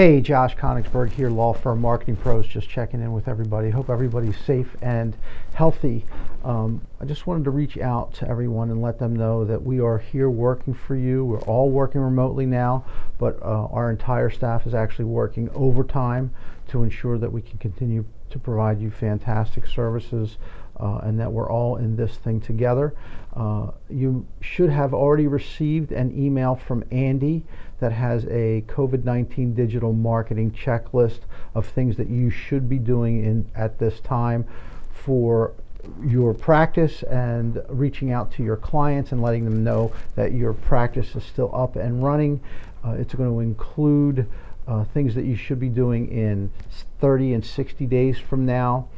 Hey, Josh Konigsberg here, Law Firm Marketing Pros, just checking in with everybody. Hope everybody's safe and healthy. I just wanted to reach out to everyone and let them know that we are here working for you. We're all working remotely now, but our entire staff is actually working overtime to ensure that we can continue to provide you fantastic services and that we're all in this thing together. You should have already received an email from Andy that has a COVID-19 digital marketing checklist of things that you should be doing at this time for your practice and reaching out to your clients and letting them know that your practice is still up and running. It's going to include things that you should be doing in 30 and 60 days from now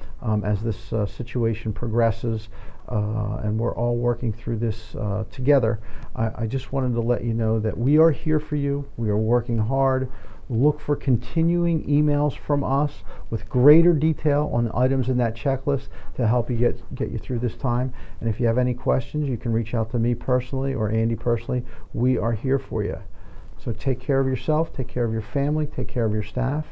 as this situation progresses. And we're all working through this together. I just wanted to let you know that we are here for you. We are working hard. Look for continuing emails from us with greater detail on the items in that checklist to help you get you through this time. And if you have any questions, you can reach out to me personally or Andy personally. We are here for you. So take care of yourself, take care of your family, take care of your staff.